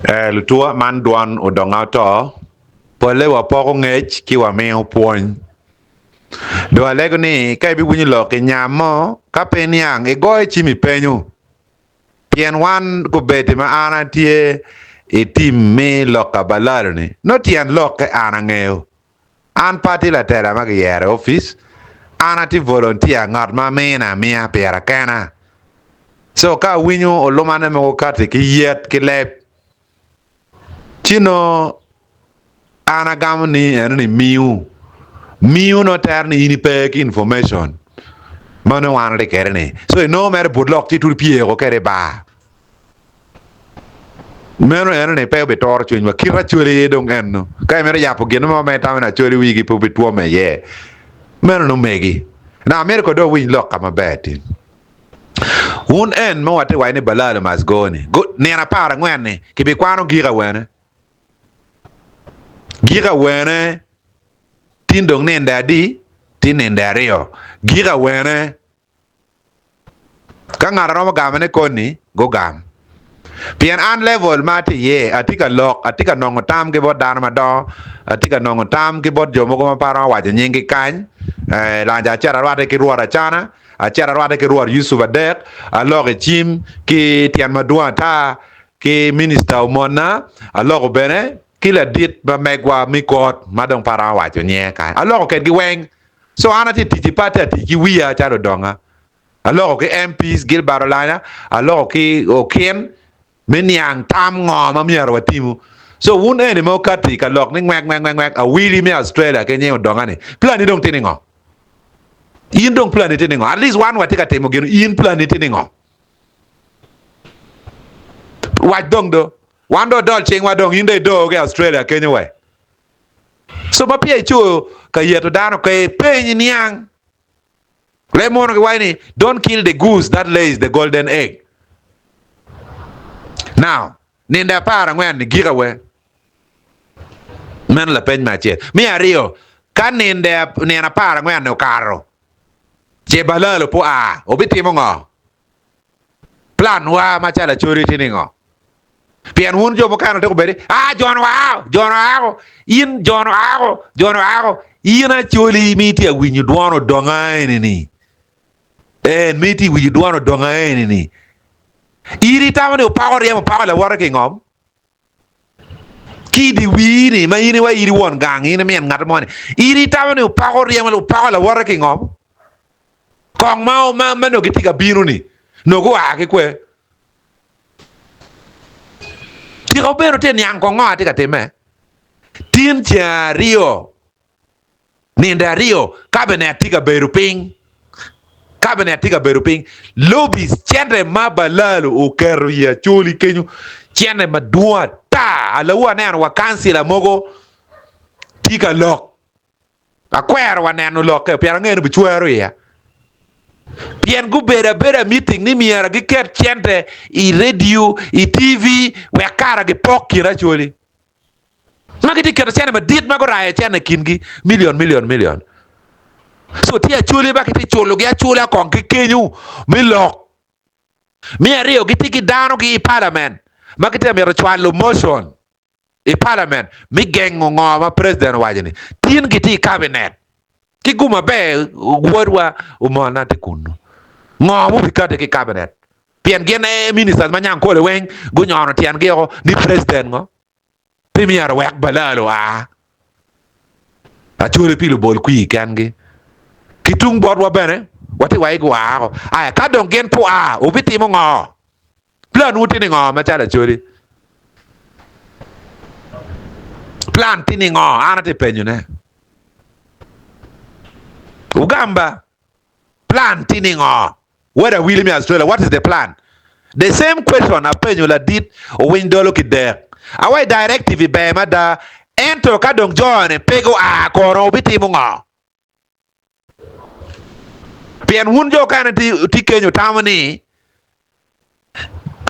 Lutua man duan Odonga to pole wa poko ngech ki wa meo puony do alego ni ka bi wunyi lo ke nyamo ka pen yang e goy chimi penyu pien wan ko bete ma ana tie e tim me lo ka Balaalo ni no tien lo ke ana ngeo an party la tera ma yere office ana ti volunteer ngat ma mena mia pera kana so ka winyo o lo mane mo kate ki yet ki lep chino ana gam ni ni miu no ter ni ini pek information mano wan le kere ni so no mer budlok ti tur pie ko kere ba meno ni pe be tor chuny ma kira chuli dong enno kai mer ya po geno ma meta na chuli wigi po bitwo me ye meno no megi na mer ko do win lok kama beti un en mo wate wai ni Balaalo mas go ni na para ngwen ni ki bi kwano gira wene tindong nenda di tinenda rio gira wene ka ngara no gamane koni go gam pian an level mati ye atika lok atika nongo tam ke bod dan ma do atika nongo tam ke bod jomo ko para wa nyingi kan la ja chara wate ki ruara chana a chara wate ki ruar Yusuf Adek a lok chim ki tian madua ta ki minister mona a lok bene kila dit ba megwa mi kot madong para wa nye ka a lok ke gi weng so anati tiji pata tiji wiya charo donga a lok ke MPs gil barolana a lok ki okien Minyang tam ngom ma mier watimu so un ene mo kati ka lok ni ngwek Owili mi Australia ke nyew donga ni plan ni dong tiningo in dong plan ni tiningo at least one watika temo geno in plan ni tiningo wa dong do wan do dol cheng wa dong inde do ke Australia ke nyewe so ma pie chu ka yeto dano ke penyi niang le mono ke wani don't kill the goose that lays the golden egg. Now, ninda para ngwen ni gira we. Men la pen ma che. Mi ario, kan nina para ngwen no karo. Che Balaalo po a, obiti mo ngo. Plan wa ma chala churi tini ngo. Pian hun jo mo kano te ko beri. Ah, John wow. In John wow. Ina chuli miti a winyu duano donga ni. Miti winyu duano donga ni. Iri tawa ni upawar ya upawar la wara ke ngom ki di wini ma ini wa iri won gang ini men ngat mo ni iri tawa ni upawar ya upawar la wara ke ngom kong mau ma no gitika binu ni no go ake kwe ti ko bero ten yang ko ngati ka teme tin cha rio ninda rio cabinet tika beru ping cabinet tiga beruping lobbies chendre ma Balaalo o kero ya choli kenyu chendre ma dua ta ala wa nan wa kansila mogo tiga lok akwer wa nan lok ke pian ngene bu chwero ya pian gu bera meeting ni miera gi ket chendre i radio i TV we kara gi pokira choli magiti kero chendre ma dit ma go raya chendre kingi million so tia chuli ba kiti chulo gi chula kon ki kenyu mi lok mi ario giti ki dano ki parliament ma kiti mi rachwalo motion i parliament mi gengo ngoma president wajini tin giti cabinet ki guma be wodwa umona te kunu ngomu bikate ki cabinet pien gen ministers Banyankole weng gu nyono tian gego ni president ngo premier wek Balaalo a chuli pilu bol kui kangi kitung bot wa bene wati wai gwa ko aya ka don gen po a obiti mo ngo plan uti ni ngo ma chala chori plan tini ngo anate penyu ne Ugamba plan tini ngo whether William Australia what is the plan the same question a penyu la dit o windolo ki der awai directive be ma da ento ka don join pego a ko ro obiti mo ngo pian hun jo kana ti kenyo tamani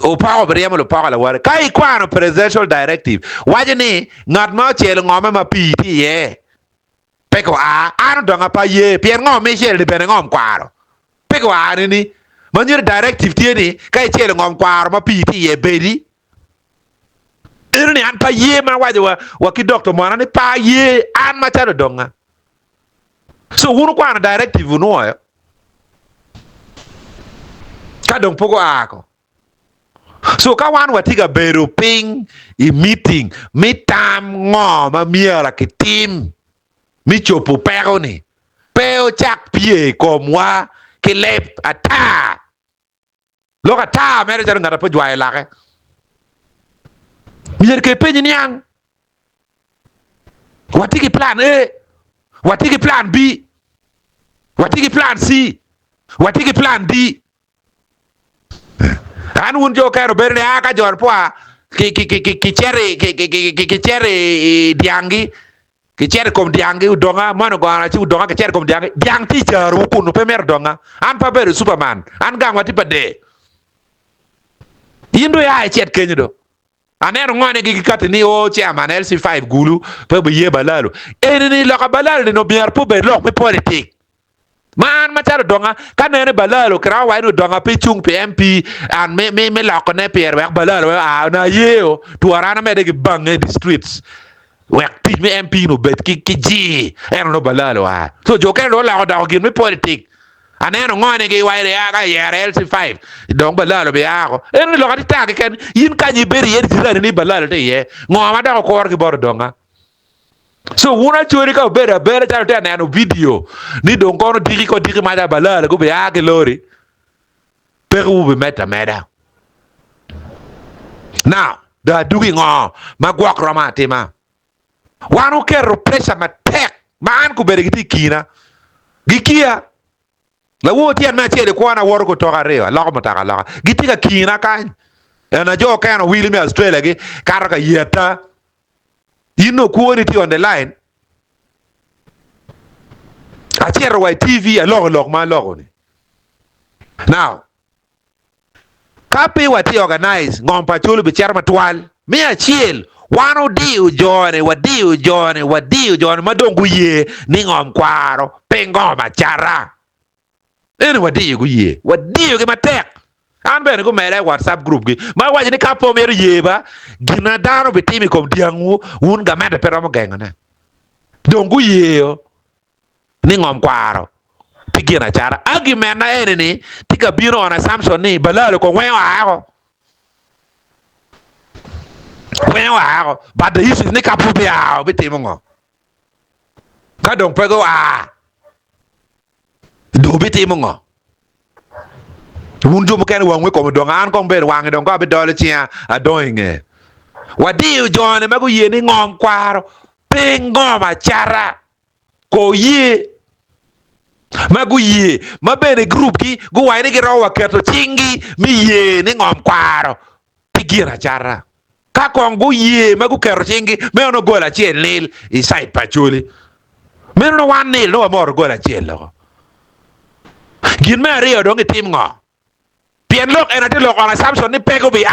o power beriamo lo power la ware kai kwano presidential directive wajini ngat ma chelo ngome ma piti ye peko a anu donga pa ye pian ngom me chelo de ngom kwaro peko a ni manjur directive tieni kai chelo ngom kwaro ma piti ye bedi ni an pa ye ma waje wa ki doctor mo ni pa ye an ma cha Odonga so wunu kwa na directive no yo ka dong pogo ako so ka wan watiga beru ping i meeting mi tam ngo ma miera ki tim mi chopo pero ni peo chak pie komwa ki lep ata lo ka ta mere jar ngara po jwa la ke mi ke pe ni yang watiki plan A watiki plan B watiki plan C watiki plan D an wun jo kero berne aka jor poa ki chere diangi ki chere kom diangi Odonga mano gona chi Odonga ki chere kom diangi diang ti charu kunu pe mer Odonga an pa ber superman an gang wati pa de yindo ya chet kenyo do anero ngone gi kat ni o chairman LC5 gulu pe be ye Balaalo ni lo ka Balaalo no biar po be lo pe politique man ma charo Odonga kanene Balaalo kra wa no Odonga pe chung pe MP and me la ko ne per wa Balaalo a na yeo tu arana me de bang the streets wa ti me MP no bet ki ji no Balaalo a so jo ken lo la da gi me politique aneno ngone gi wa re aga ya LC5 donc Balaalo be a ko ni lo ka ti ta ken yin ka ni beri yer ti ni Balaalo te ye ngoma da ko or gi bor Odonga so wuna chori ka bera charo te nano video ni don kono digi ko digi ma da Balaalo go be age lori per u be meta meda now da dugi ngo ma gwak roma tema wanu kero pressure ma tek ma an ku bere giti kina gikia la wo tian ma chele ko na wor ko to garewa la ko mata la giti ka kina kan na jo kan Owili mi Australia gi karaka yeta quality on the line a chair white TV a log ma log ni now kapi wati organize ngom pa chulu bi chair matwal mi a chiel wano diu jone madongu ye ni ngom kwaro pengo ma chara ene wadi ye ki matek an bene go mele WhatsApp group gi ma waje ni kapo mer yeba gina dano be timi kom diangu un ga mede pero mo gengane dongu yeo ni ngom kwaro pigina chara argument na ene ni tika biro on assumption ni Balaalo ko wewa but the issue ni kapo be a be timi ngo ka don pego do be timi ngo wun jum ken wang we ko Odonga an ko ber wang don ko be dole chia a doinge wadi jone ma go ye ni ngom kwaro pe ngoma chara ko ye ma go ye ma bene group ki go wa ni gi rawa keto chingi mi ye ni ngom kwaro pigira chara ka ko go ye ma go kero chingi me ono gola chien nil i side pachuli me no wan nil no mor gola chien lo gin me rio dong tim ngo pien lok ena ti lok on assumption ni pego bi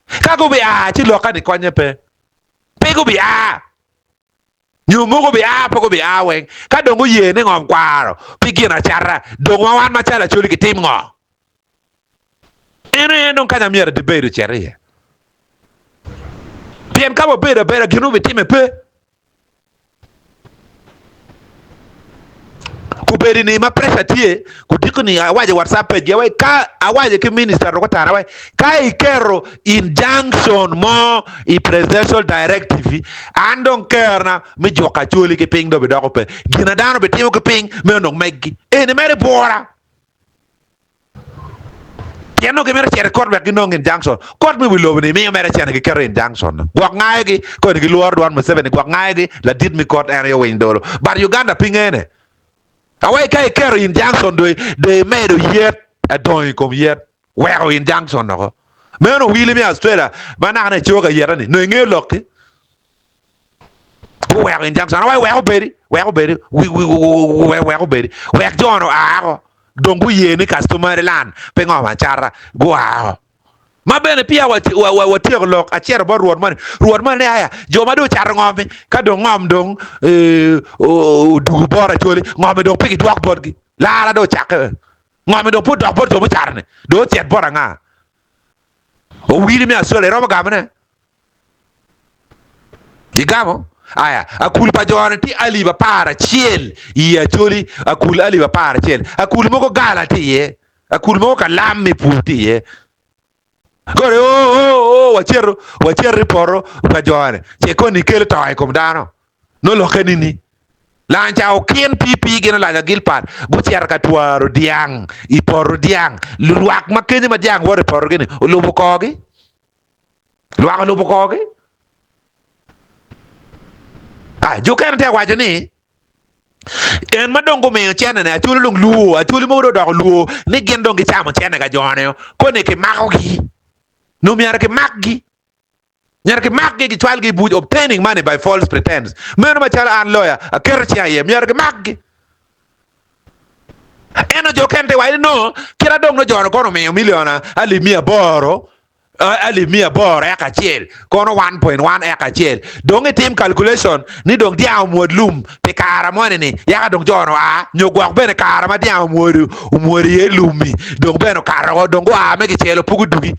kago bi ti lok ka ni konye pego bi nyumo go bi pego bi wen ka dongo ye ni ngom kwaro pigina chara dongo wan ma chala chuli ki tim ngo ene non kanya miera de bedo cherie pien ka bo bedo ginu bi time pe ku beri ni ma pressure tie ku diko ni awaje WhatsApp page we ka awaje ki minister ko tara we ka ikero injunction mo I presidential directive andon kerna mi joka chuli ki ping do be do pe gina dano be timo ki ping me no meggi ene mere bora piano ke mere chere kor be no injunction kor mi wilo ni mi mere chere ki kero injunction gwak ngaye gi ko ni luor don mo 7 gwak ngaye gi la dit mi court area window but Uganda pingene away kai kero injunction de medo yet a doing kom yet wero injunction no me no Owili mi Australia bana na choga yera ni no nge lokki wero injunction away wero beri we wero beri we jono dongu ye ni customer land pe ngoma chara go ma bene pia wati lok a chero bo ruor man aya jo ma do char ngome ka do ngom dong du bora choli ngome do pigi dwak bodgi la do chak ngome do put dwak bod jo mo charne do chet bora nga Owili mi Australia ro gamne Igamo aya akul pa jona ti Aliba para chiel ya Acholi akul Aliba para chiel akul moko gala ti ye akul moko kalam mi puti ye kore wacher poro pa jona che koni kel toy kom dano no lo kenini lancha o kien pipi gena la gilpar go cher ka tuaro diang I poro diang luak makeni ma diang wore poro gini lubu kogi luak lubu kogi jo kan te wacho ni en madongo me chene ne Acholi long luo Acholi mo do luo ni gen dongi chamo chene ga jone ko ne ke makogi no mi ke makgi nyar ke makgi gi twal gi buj obtaining money by false pretense men ma chala an lawyer a kercha ye mi ke makgi eno jo kan te wa no kira dong no jone ko no me miliona ali mia boro ali mia bor eka chiel kono 1.1 eka chiel dong team calculation ni dong dia mod lum pe kara mo ni ya dong jono nyogwak bene kara ma dia umori lumi dong beno kara go dong wa me chielo pugu dugi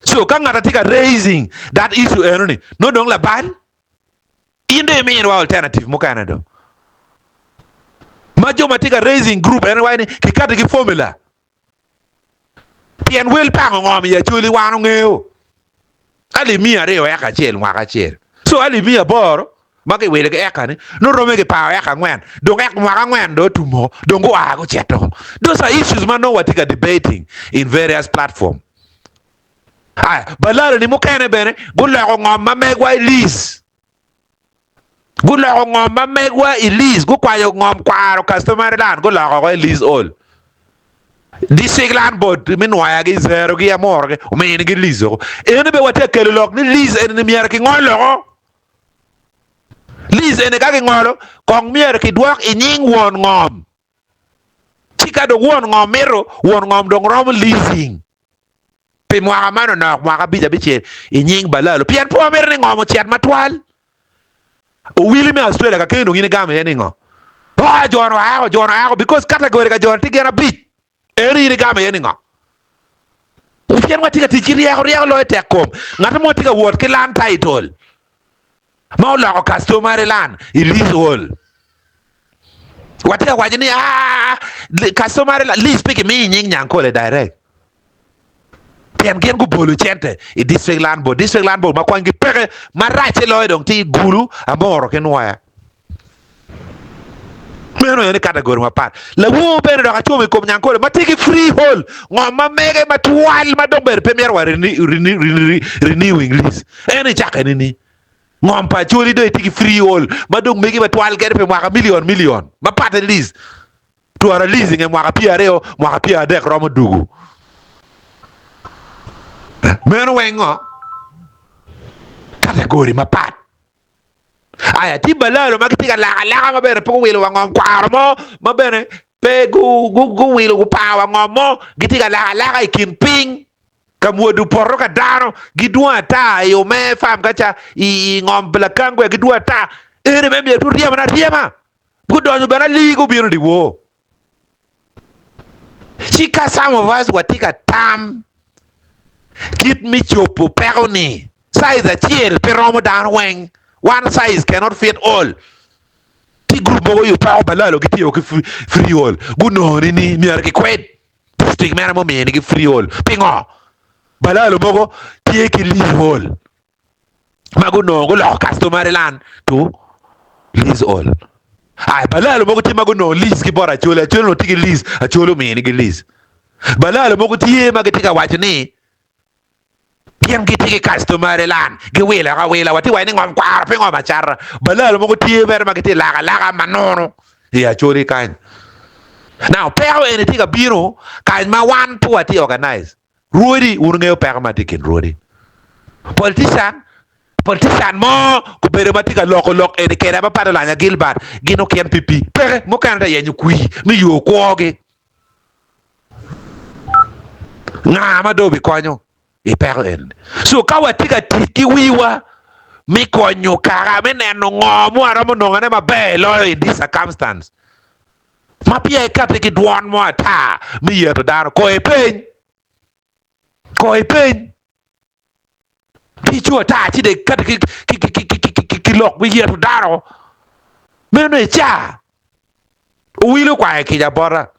so kan ngata tika raising that issue enoni no dong la ban inde me wa alternative mo kana do majo matika raising group anyway ni kikati ki formula Pien will pang ngom ya Acholi wanu ngeo ali mia reo eka chiel mwaka chiel so ali mia bor maki wele ke eka ni no rome ke pa eka ngwen dong ek mwaka ngwen do tumo dongo go cheto those are issues man no watika debating in various platform Balaalo ni mukene bene gulo ko ngom ma megwa Elise gulo ko ngom ma megwa Elise gu kwayo ngom kwaro customer land gulo ko Elise all District land board min waya gi zero gi amor ge o men gi lizo ene be wate kele lok ni liz ene mier ki ngolo liz ene ka gi ngolo kong mier ki dwak nying won ngom tika do won ngom mero won ngom dong rom leasing pe mwa mano na mwa bija biche nying Balaalo pian po mer ni ngom chat matwal Owili me Australia ka kendo ngine game ene ngo jono because category ka jono tigera bich eri ni game yeni nga upian wati ka tichiri ya riya lo tekom ngata mo tika word ki land title ma la ko customer land Elise hall wati ka wajini customer land Elise speak me Banyankole direct pian gen ku bolu chente district land board ma kwangi pere ma rache lo dong ti gulu amoro kenwaya meno yoni category ma pat la wo bere do ka chomi ko Banyankole ma tiki free hall ngom ma mege ma twal ma do ber premier wa renewing list ene chaka ni ngom pa choli do tiki free hall ma do mege ma twal gere pe ma million ma pat list to ara leasing e ma pia reo ma pia de romo dugu meno wengo category ma pat aya ti Balaalo makitika la ma bere po wilo ngom kwaro mo ma bene pe gu wilo gu pawa ngom mo gitika la ikin ping ka modu porro ka dano gidua ta yo me fam kacha I ngom blakangwe gidua ta ene me mi tu riema gu donyo bana ligo biro di wo chika some of us watika tam kit mi chopo peroni size a chiel peromo dan weng one size cannot fit all. Ti group mo you pa Balaalo giti yo ki free all. Gu no ni mi ar ki kwet. District mera mo me ni ki free all. Pingo. Balaalo mo go ti ki lease all. Ma gu no go lo customer land to lease all. Balaalo mo go ti ma gu no lease ki bora Acholi no ti ki lease Acholi me ni ki lease. Balaalo mo go ti ma giti ka wach ni pian giti customer land gi wela wati wani ngom kwar pe ngom achar Balaalo mo tie ber magiti laga manono ya Acholi kan now pero ene tiga biro kan ma wan to ati organize ruodi urngeo per matikin ruodi politician mo ku bere matika lok ene kera ba padala nya Gilbert gino kien pipi pere mo kan ta yenyu kui mi yo kwoge ngama do bi konyo iperen so kawatika tiki wiwa mi konyo kara meneno ngomo aramo nongane mabe lo in this circumstance ma pia ekate ki duan mo ata mi yeto daro ko e pen ki chuo ta ti de kat ki lok bi yer daro me no cha Owili kwa ki ja bora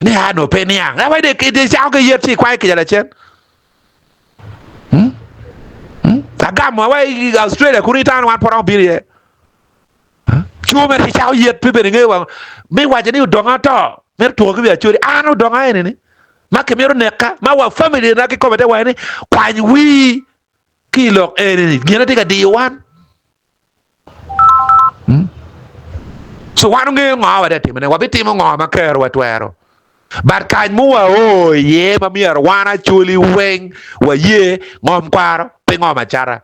ni ha no pe ni ang ai de ki de cha ke yer ti kwa ki ja la chen Agamo wai Australia kuni tan wan porong biri chume ti cha yer pe be nge wa me wa je ni Odonga to me to ke bi achori ano Odonga ene ni ma ke mero neka ma wa family na ke komete wa ni kwa wi ki lok ene ni ngena ti ka di wan so wan nge ngo wa de ti me wa bi ti mo ngo ma ker wa twero but kan mu wa o ye ma mi wana Acholi weng wa ye ngom kwaro pe ngom achara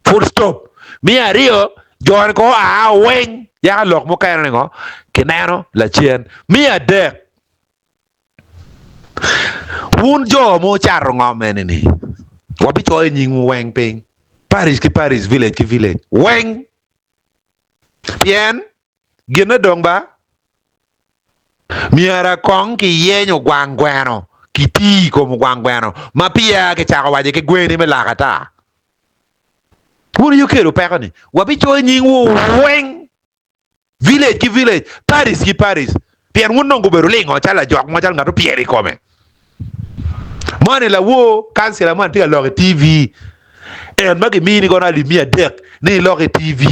full stop mi ario jon ko a weng ya lok mo kan ngo kineno la chien mi adek un jo mo char ngom ni wa bi cho nying weng ping Paris ki Paris village ki village weng pien gina dong ba miara kong ki yenyo gwangwano ki ti como gwangwano ma pia ke chaka waje ke gweni me lakata wuri yo kero peka ni wabi cho nying wo weng village ki village Paris ki Paris pian wun nongo beru lingo chala jok mo chal ngato pieri come mane la wo cancela man tiga loge TV en magi mini gona li mia dek ni loge TV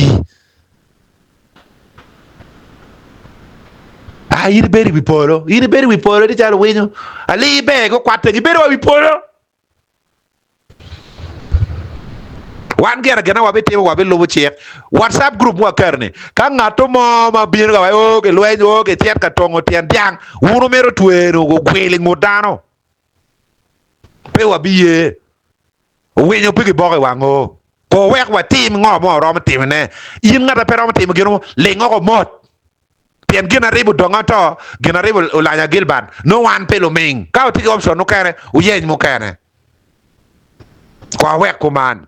yiri beri bi polo di chalo winyo ali be ko kwate gi beri wa bi polo wan gena wa bete wa be lobo chek WhatsApp group wa karne ka ngato mo ma bin ga o ke lwenyo o ke tiet ka tongo tien diang wuro mero tuero go gwele ngudano pe wa biye winyo pigi boke wango ko wek wa tim ngo mo ro ma tim ne yin ngata pero ma tim gino le ngo mot pien gina ribu Odonga to gina ribu ulanya Gilban no wan pelo ming ka tiki option no kare uyen mo kare kwa wek kuman